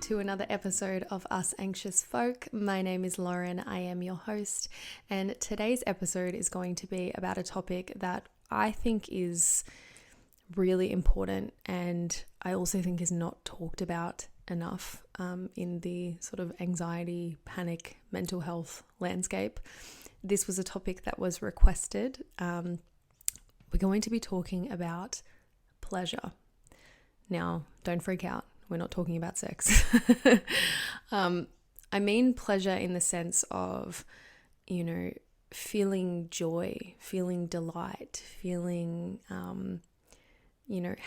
to another episode of Us Anxious Folk. My name is Lauren, I am your host, and today's episode is going to be about a topic that I think is really important and I also think is not talked about enough in the sort of anxiety, panic, mental health landscape. This was a topic that was requested. We're going to be talking about pleasure. Now, don't freak out. We're not talking about sex. I mean pleasure in the sense of, feeling joy, feeling delight, feeling,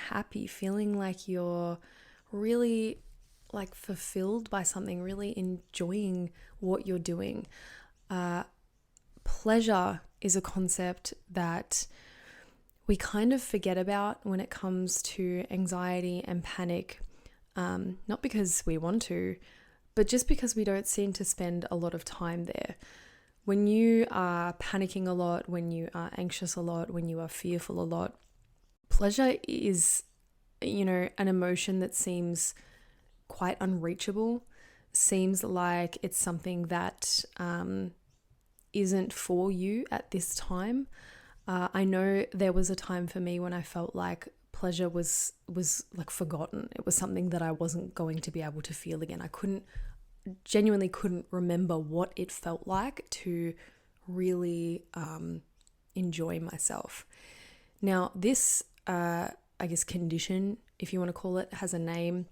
happy, feeling like you're really like fulfilled by something, really enjoying what you're doing. Pleasure is a concept that we kind of forget about when it comes to anxiety and panic. Not because we want to, but just because we don't seem to spend a lot of time there. When you are panicking a lot, when you are anxious a lot, when you are fearful a lot, pleasure is, an emotion that seems quite unreachable, seems like it's something that isn't for you at this time. I know there was a time for me when I felt like pleasure was like forgotten. It was something that I wasn't going to be able to feel again. I genuinely couldn't remember what it felt like to really enjoy myself. Now, this, condition, if you want to call it, has a name,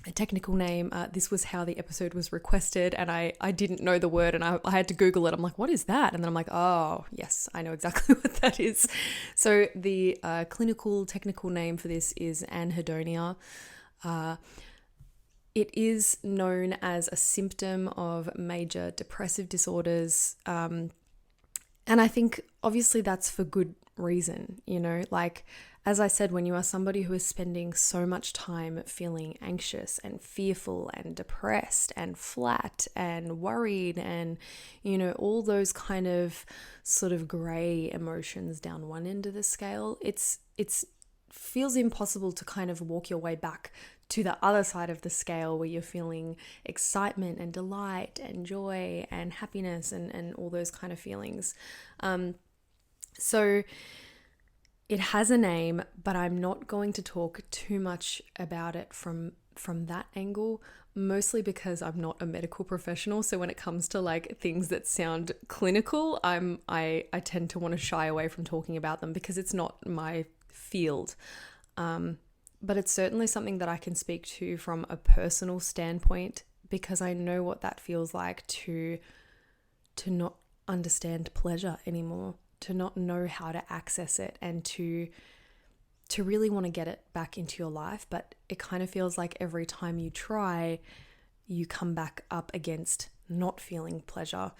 a technical name. This was how the episode was requested, and I didn't know the word, and I had to Google it. I'm like, what is that? And then I'm like, oh, yes, I know exactly what that is. So the clinical technical name for this is anhedonia. It is known as a symptom of major depressive disorders. And I think obviously that's for good reason, as I said, when you are somebody who is spending so much time feeling anxious and fearful and depressed and flat and worried and, all those kind of sort of gray emotions down one end of the scale, it's feels impossible to kind of walk your way back to the other side of the scale where you're feeling excitement and delight and joy and happiness and all those kind of feelings. So it has a name, but I'm not going to talk too much about it from that angle, mostly because I'm not a medical professional. So when it comes to like things that sound clinical, I tend to want to shy away from talking about them because it's not my field. But it's certainly something that I can speak to from a personal standpoint because I know what that feels like to not understand pleasure anymore, to not know how to access it and to really want to get it back into your life. But it kind of feels like every time you try, you come back up against not feeling pleasure,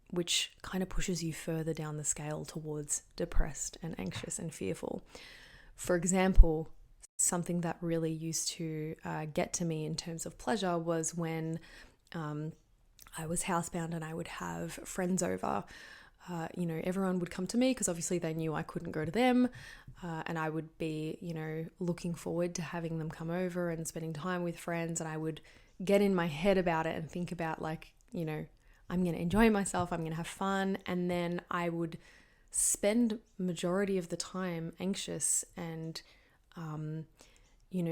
which kind of pushes you further down the scale towards depressed and anxious and fearful. For example, something that really used to get to me in terms of pleasure was when I was housebound and I would have friends over. Everyone would come to me because obviously they knew I couldn't go to them, and I would be, looking forward to having them come over and spending time with friends, and I would get in my head about it and think about like, I'm going to enjoy myself, I'm going to have fun, and then I would spend majority of the time anxious and,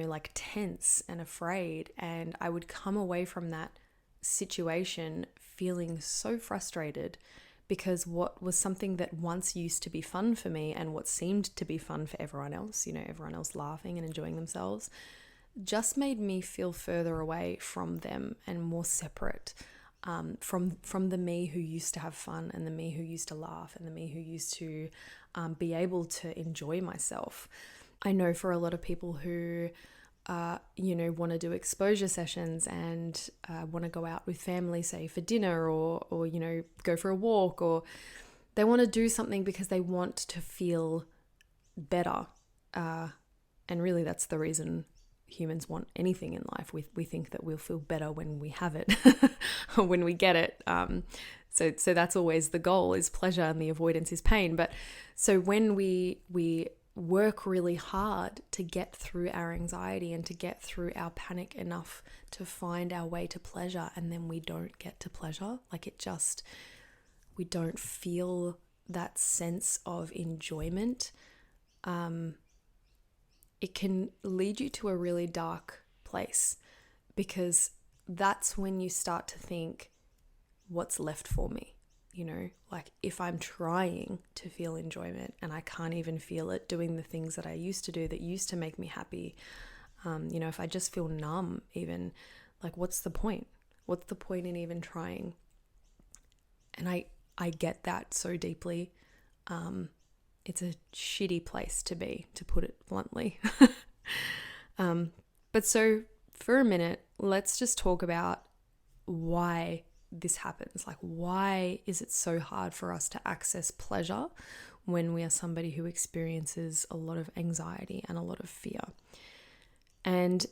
like tense and afraid, and I would come away from that situation feeling so frustrated because what was something that once used to be fun for me and what seemed to be fun for everyone else, everyone else laughing and enjoying themselves, just made me feel further away from them and more separate from the me who used to have fun and the me who used to laugh and the me who used to be able to enjoy myself. I know for a lot of people who want to do exposure sessions and want to go out with family, say for dinner or go for a walk, or they want to do something because they want to feel better. And really that's the reason humans want anything in life. We think that we'll feel better when we have it, or when we get it. So that's always the goal, is pleasure, and the avoidance is pain. But so when we work really hard to get through our anxiety and to get through our panic enough to find our way to pleasure, and then we don't get to pleasure. Like we don't feel that sense of enjoyment. It can lead you to a really dark place, because that's when you start to think, what's left for me? Like if I'm trying to feel enjoyment and I can't even feel it doing the things that I used to do that used to make me happy, if I just feel numb even, like what's the point? What's the point in even trying? And I get that so deeply. It's a shitty place to be, to put it bluntly. But so for a minute, let's just talk about why this happens. Like, why is it so hard for us to access pleasure when we are somebody who experiences a lot of anxiety and a lot of fear? And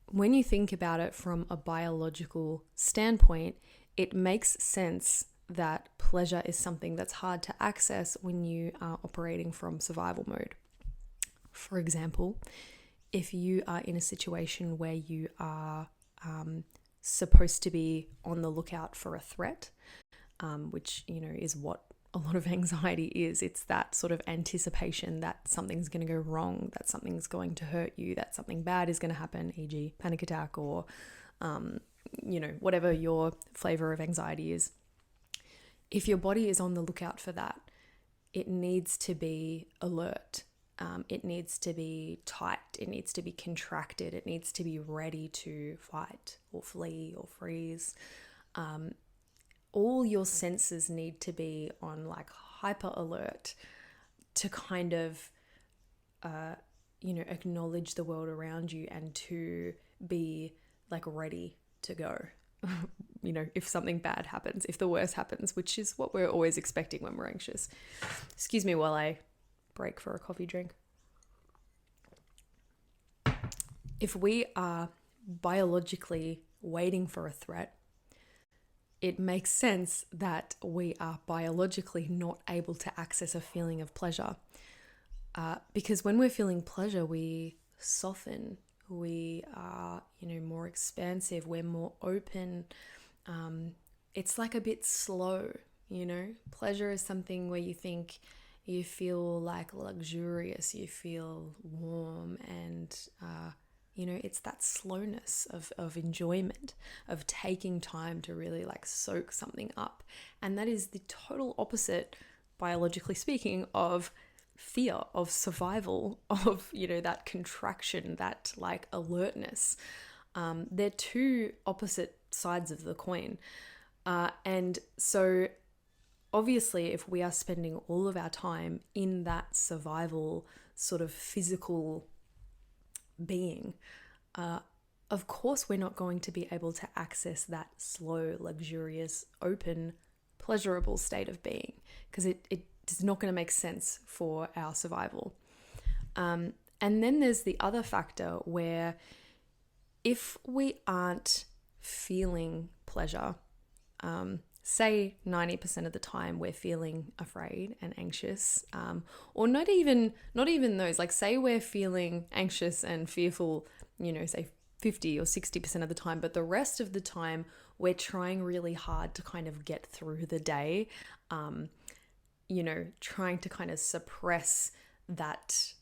when you think about it from a biological standpoint, it makes sense that pleasure is something that's hard to access when you are operating from survival mode. For example, if you are in a situation where you are supposed to be on the lookout for a threat, which, is what a lot of anxiety is. It's that sort of anticipation that something's going to go wrong, that something's going to hurt you, that something bad is going to happen, e.g. panic attack or, whatever your flavor of anxiety is. If your body is on the lookout for that, it needs to be alert. It needs to be tight. It needs to be contracted. It needs to be ready to fight or flee or freeze. All your senses need to be on like hyper alert to kind of, acknowledge the world around you and to be like ready to go. If something bad happens, if the worst happens, which is what we're always expecting when we're anxious. Excuse me while I break for a coffee drink. If we are biologically waiting for a threat, it makes sense that we are biologically not able to access a feeling of pleasure. Because when we're feeling pleasure, we soften, we are, more expansive, we're more open. It's like a bit slow, Pleasure is something where you feel like luxurious, you feel warm, and it's that slowness of enjoyment, of taking time to really like soak something up. And that is the total opposite, biologically speaking, of fear, of survival, of, that contraction, that like alertness. They're two opposite sides of the coin. And so obviously, if we are spending all of our time in that survival sort of physical being, of course we're not going to be able to access that slow, luxurious, open, pleasurable state of being, because it is not going to make sense for our survival. And then there's the other factor where if we aren't feeling pleasure, say 90% of the time we're feeling afraid and anxious, or not even those, like say we're feeling anxious and fearful, say 50 or 60% of the time, but the rest of the time we're trying really hard to kind of get through the day, trying to kind of suppress that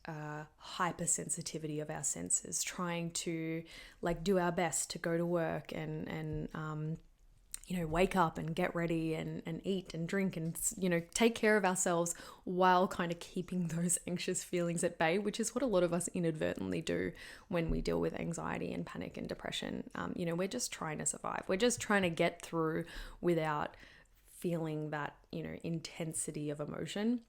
hypersensitivity of our senses, trying to like do our best to go to work and wake up and get ready and eat and drink and, take care of ourselves while kind of keeping those anxious feelings at bay, which is what a lot of us inadvertently do when we deal with anxiety and panic and depression. We're just trying to survive. We're just trying to get through without feeling that, intensity of emotion.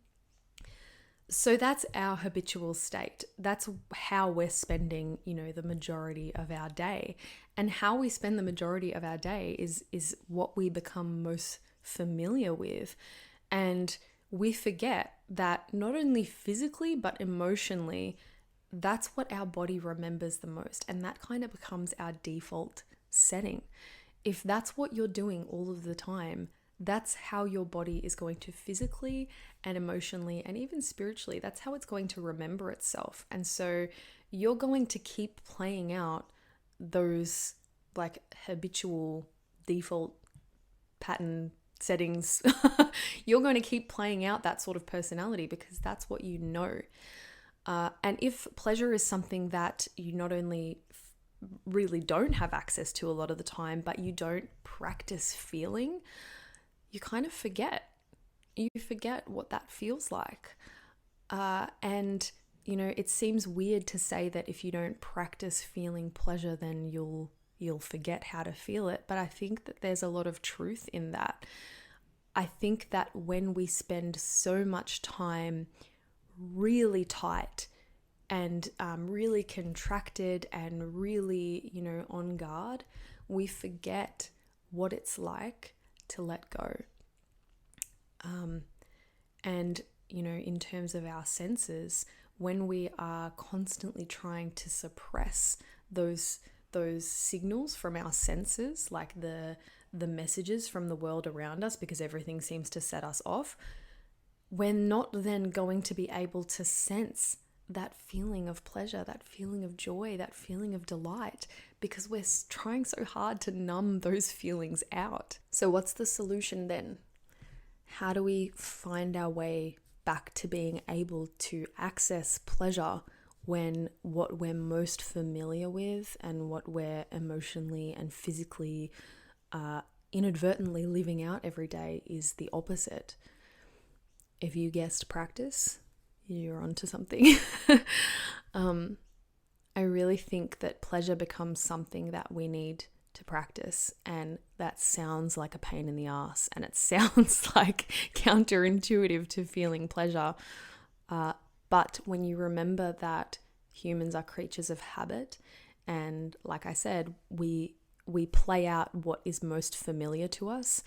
So that's our habitual state. That's how we're spending, the majority of our day. And how we spend the majority of our day is what we become most familiar with. And we forget that not only physically, but emotionally, that's what our body remembers the most. And that kind of becomes our default setting. If that's what you're doing all of the time, that's how your body is going to physically and emotionally and even spiritually, that's how it's going to remember itself. And so you're going to keep playing out those like habitual default pattern settings. You're going to keep playing out that sort of personality because that's what you know. And if pleasure is something that you not only really don't have access to a lot of the time, but you don't practice feeling, you kind of forget. You forget what that feels like. And, you know, it seems weird to say that if you don't practice feeling pleasure, then you'll forget how to feel it. But I think that there's a lot of truth in that. I think that when we spend so much time really tight and really contracted and really, you know, on guard, we forget what it's like to let go. And, you know, in terms of our senses, when we are constantly trying to suppress those signals from our senses, like the messages from the world around us, because everything seems to set us off, we're not then going to be able to sense that feeling of pleasure, that feeling of joy, that feeling of delight, because we're trying so hard to numb those feelings out. So what's the solution then? How do we find our way back to being able to access pleasure when what we're most familiar with and what we're emotionally and physically inadvertently living out every day is the opposite? If you guessed practice, you're onto something. I really think that pleasure becomes something that we need to practice, and that sounds like a pain in the ass, and it sounds like counterintuitive to feeling pleasure. But when you remember that humans are creatures of habit, and like I said, we play out what is most familiar to us,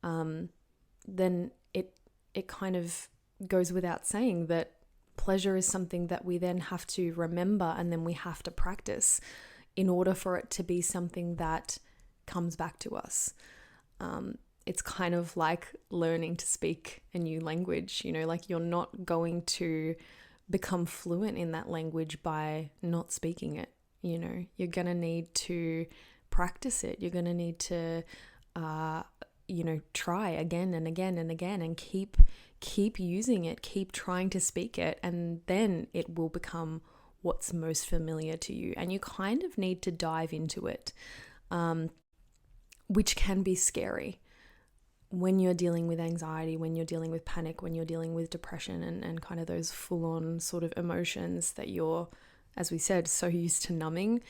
then it kind of goes without saying that pleasure is something that we then have to remember and then we have to practice in order for it to be something that comes back to us. It's kind of like learning to speak a new language, you know, like you're not going to become fluent in that language by not speaking it. You know, you're going to need to practice it. You're going to need to, try again and again and again and keep using it, keep trying to speak it, and then it will become what's most familiar to you. And you kind of need to dive into it, which can be scary when you're dealing with anxiety, when you're dealing with panic, when you're dealing with depression and kind of those full-on sort of emotions that you're, as we said, so used to numbing.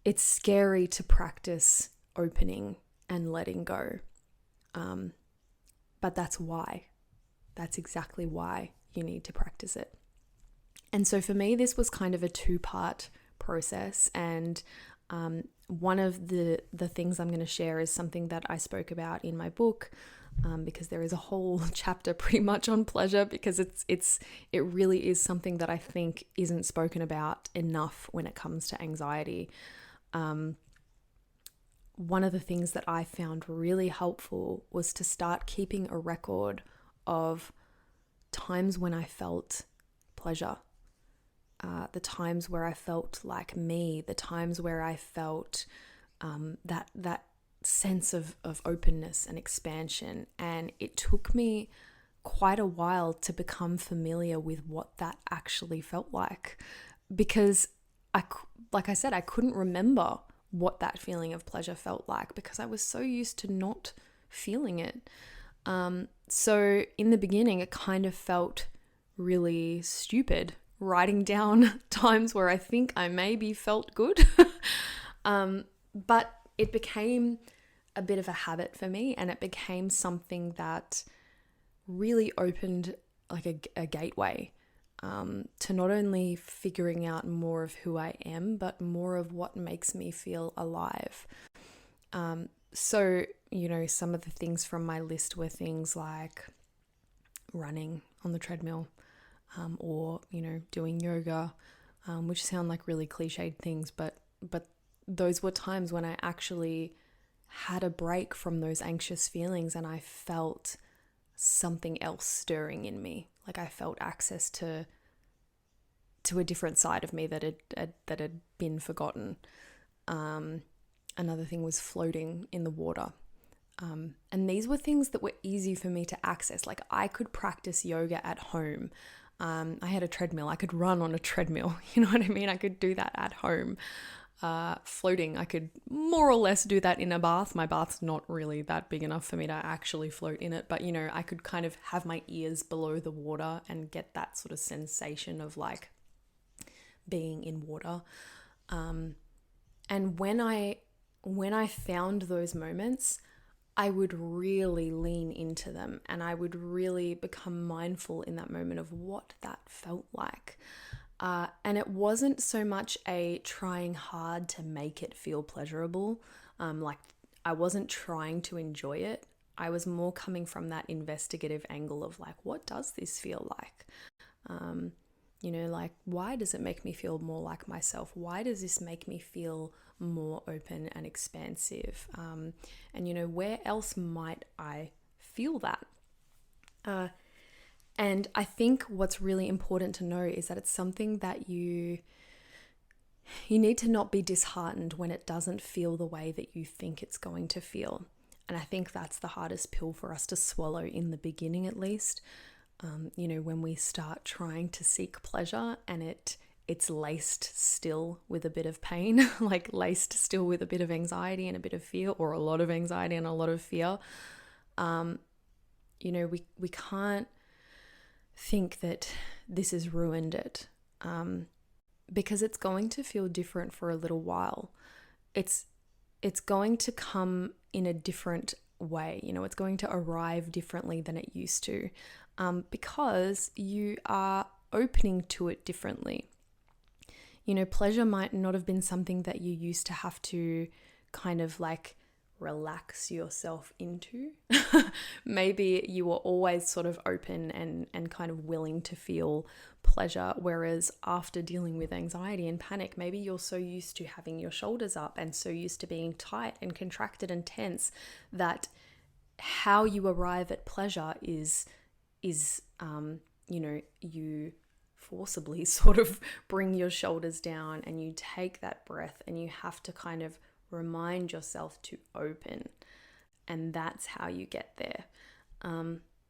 It's scary to practice opening and letting go. But that's why. That's exactly why you need to practice it. And so for me, this was kind of a 2-part process. And one of the things I'm going to share is something that I spoke about in my book, because there is a whole chapter pretty much on pleasure, because it really is something that I think isn't spoken about enough when it comes to anxiety. One of the things that I found really helpful was to start keeping a record of times when I felt pleasure, the times where I felt like me, the times where I felt that sense of openness and expansion. And it took me quite a while to become familiar with what that actually felt like, because like I said, I couldn't remember what that feeling of pleasure felt like because I was so used to not feeling it. So in the beginning, it kind of felt really stupid writing down times where I think I maybe felt good. But it became a bit of a habit for me, and it became something that really opened like a gateway to not only figuring out more of who I am, but more of what makes me feel alive. So, you know, some of the things from my list were things like running on the treadmill, or, you know, doing yoga, which sound like really cliched things, but those were times when I actually had a break from those anxious feelings, and I felt something else stirring in me. Like I felt access to a different side of me that had been forgotten. Another thing was floating in the water. And these were things that were easy for me to access. Like I could practice yoga at home. I had a treadmill. I could run on a treadmill. You know what I mean? I could do that at home. Floating, I could more or less do that in a bath. My bath's not really that big enough for me to actually float in it. But, I could kind of have my ears below the water and get that sort of sensation of like being in water. And when I found those moments, I would really lean into them, and I would really become mindful in that moment of what that felt like. And it wasn't so much a trying hard to make it feel pleasurable. Like I wasn't trying to enjoy it. I was more coming from that investigative angle of like, what does this feel like? Like, why does it make me feel more like myself? Why does this make me feel more open and expansive? And where else might I feel that? And I think what's really important to know is that it's something that you need to not be disheartened when it doesn't feel the way that you think it's going to feel. And I think that's the hardest pill for us to swallow in the beginning, at least. When we start trying to seek pleasure and it's laced still with a bit of pain, like laced still with a bit of anxiety and a bit of fear, or a lot of anxiety and a lot of fear. We can't think that this has ruined it, because it's going to feel different for a little while. It's going to come in a different way. It's going to arrive differently than it used to, because you are opening to it differently. Pleasure might not have been something that you used to have to kind of like relax yourself into. Maybe you were always sort of open and kind of willing to feel pleasure, whereas after dealing with anxiety and panic, maybe you're so used to having your shoulders up and so used to being tight and contracted and tense that how you arrive at pleasure is you forcibly sort of bring your shoulders down and you take that breath and you have to kind of remind yourself to open, and that's how you get there.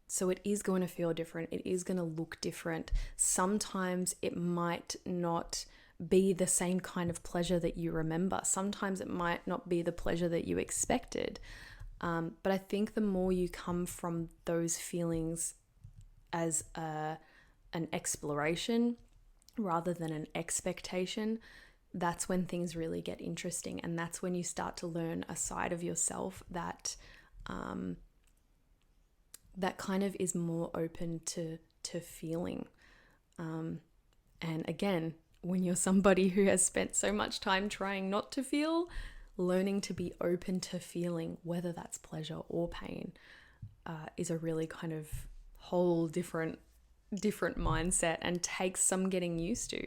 So it is going to feel different. It is going to look different. Sometimes it might not be the same kind of pleasure that you remember. Sometimes it might not be the pleasure that you expected. But I think the more you come from those feelings as an exploration rather than an expectation, that's when things really get interesting. And that's when you start to learn a side of yourself that that kind of is more open to feeling. And again, when you're somebody who has spent so much time trying not to feel, learning to be open to feeling, whether that's pleasure or pain, is a really kind of whole different mindset and takes some getting used to.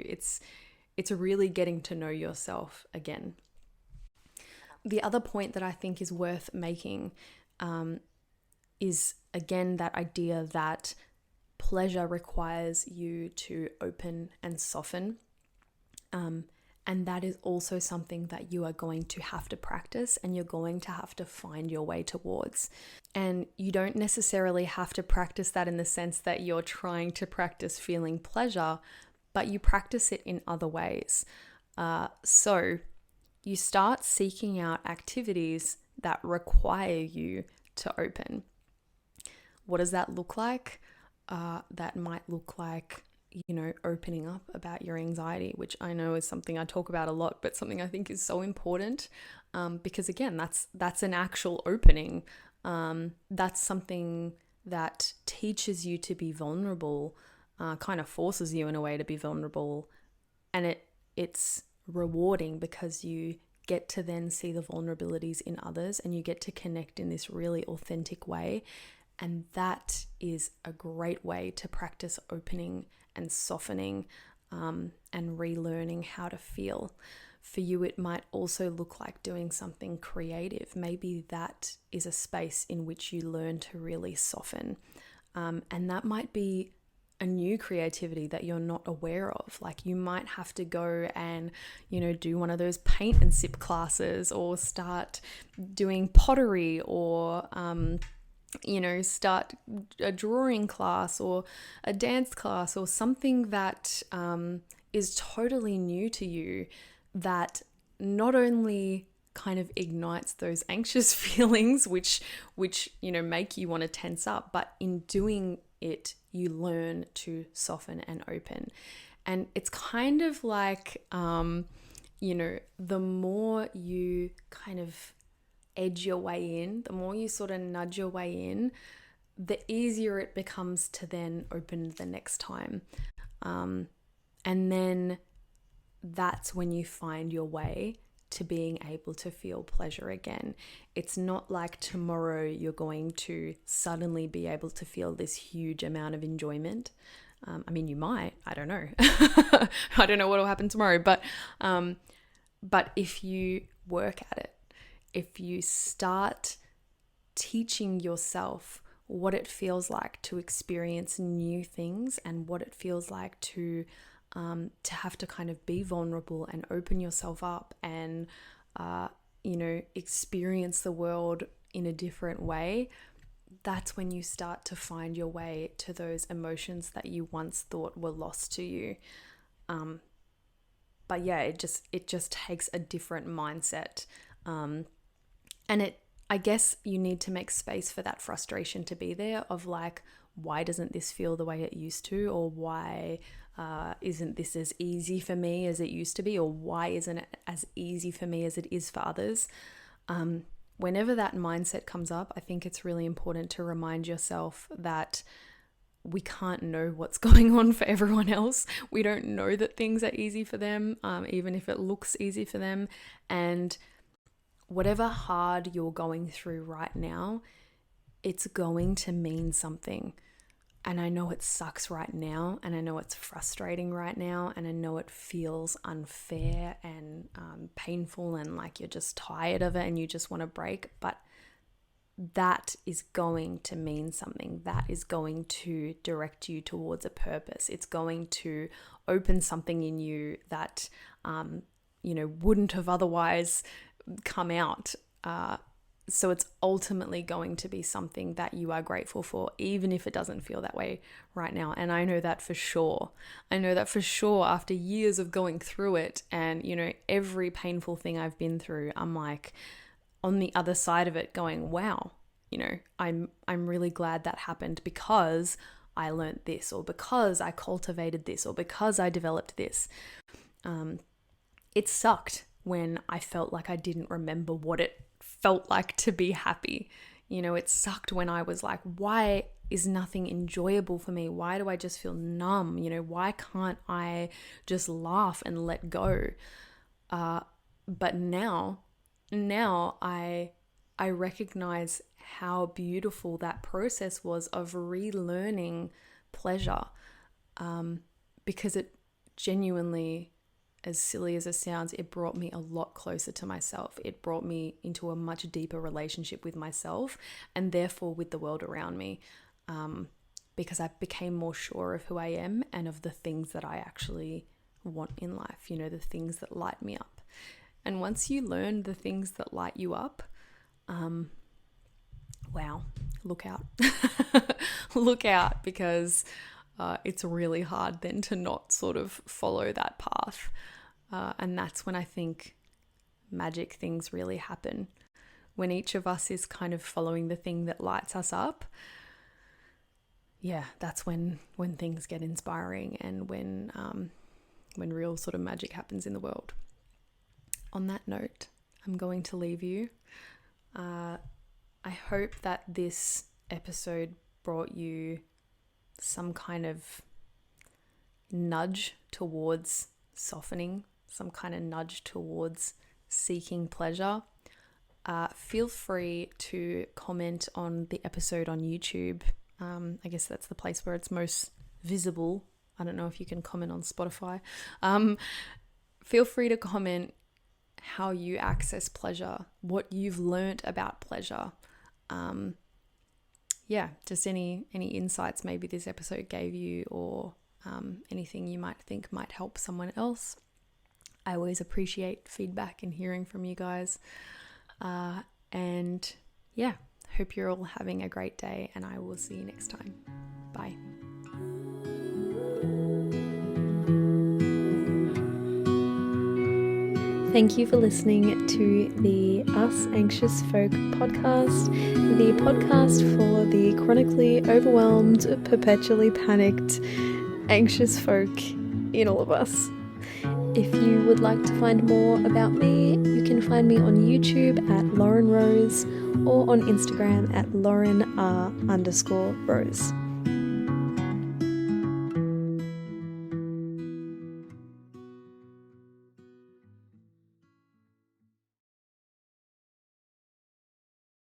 It's really getting to know yourself again. The other point that I think is worth making is, again, that idea that pleasure requires you to open and soften. And that is also something that you are going to have to practice and you're going to have to find your way towards. And you don't necessarily have to practice that in the sense that you're trying to practice feeling pleasure, but you practice it in other ways. So you start seeking out activities that require you to open. What does that look like? That might look like, opening up about your anxiety, which I know is something I talk about a lot, but something I think is so important, because again, that's an actual opening. That's something that teaches you to be vulnerable, kind of forces you in a way to be vulnerable, and it's rewarding because you get to then see the vulnerabilities in others and you get to connect in this really authentic way. And that is a great way to practice opening and softening, and relearning how to feel. For you, it might also look like doing something creative. Maybe that is a space in which you learn to really soften. And that might be a new creativity that you're not aware of. Like you might have to go and, do one of those paint and sip classes, or start doing pottery, or, start a drawing class or a dance class, or something that is totally new to you, that not only kind of ignites those anxious feelings which make you want to tense up, but in doing it you learn to soften and open. And it's kind of like the more you kind of edge your way in, the more you sort of nudge your way in, the easier it becomes to then open the next time. And then that's when you find your way to being able to feel pleasure again. It's not like tomorrow you're going to suddenly be able to feel this huge amount of enjoyment. You might, I don't know. I don't know what will happen tomorrow, but if you work at it, if you start teaching yourself what it feels like to experience new things, and what it feels like to have to kind of be vulnerable and open yourself up and, experience the world in a different way, that's when you start to find your way to those emotions that you once thought were lost to you. But yeah, it just takes a different mindset. And I guess you need to make space for that frustration to be there, of like, why doesn't this feel the way it used to? Or why isn't this as easy for me as it used to be? Or why isn't it as easy for me as it is for others? Whenever that mindset comes up, I think it's really important to remind yourself that we can't know what's going on for everyone else. We don't know that things are easy for them, even if it looks easy for them. And whatever hard you're going through right now, it's going to mean something. And I know it sucks right now, and I know it's frustrating right now, and I know it feels unfair and painful, and like you're just tired of it and you just want to break. But that is going to mean something. That is going to direct you towards a purpose. It's going to open something in you that, wouldn't have otherwise come out. So it's ultimately going to be something that you are grateful for, even if it doesn't feel that way right now. And I know that for sure. I know that for sure after years of going through it, and, every painful thing I've been through, I'm like on the other side of it going, wow, I'm really glad that happened, because I learned this, or because I cultivated this, or because I developed this. It sucked when I felt like I didn't remember what it felt like to be happy. It sucked when I was like, why is nothing enjoyable for me? Why do I just feel numb? Why can't I just laugh and let go? But now I recognize how beautiful that process was of relearning pleasure, because it genuinely, as silly as it sounds, it brought me a lot closer to myself. It brought me into a much deeper relationship with myself, and therefore with the world around me, because I became more sure of who I am and of the things that I actually want in life, the things that light me up. And once you learn the things that light you up, wow, look out. Look out, because it's really hard then to not sort of follow that path. And that's when I think magic things really happen. When each of us is kind of following the thing that lights us up, yeah, that's when things get inspiring, and when real sort of magic happens in the world. On that note, I'm going to leave you. I hope that this episode brought you some kind of nudge towards softening, some kind of nudge towards seeking pleasure. Feel free to comment on the episode on YouTube. I guess that's the place where it's most visible. I don't know if you can comment on Spotify. Feel free to comment how you access pleasure, what you've learnt about pleasure. Just any insights maybe this episode gave you, or anything you might think might help someone else. I always appreciate feedback and hearing from you guys. Hope you're all having a great day, and I will see you next time. Bye. Thank you for listening to the Us Anxious Folk podcast, the podcast for the chronically overwhelmed, perpetually panicked, anxious folk in all of us. If you would like to find more about me, you can find me on YouTube at Lauren Rose or on Instagram at LaurenR_Rose.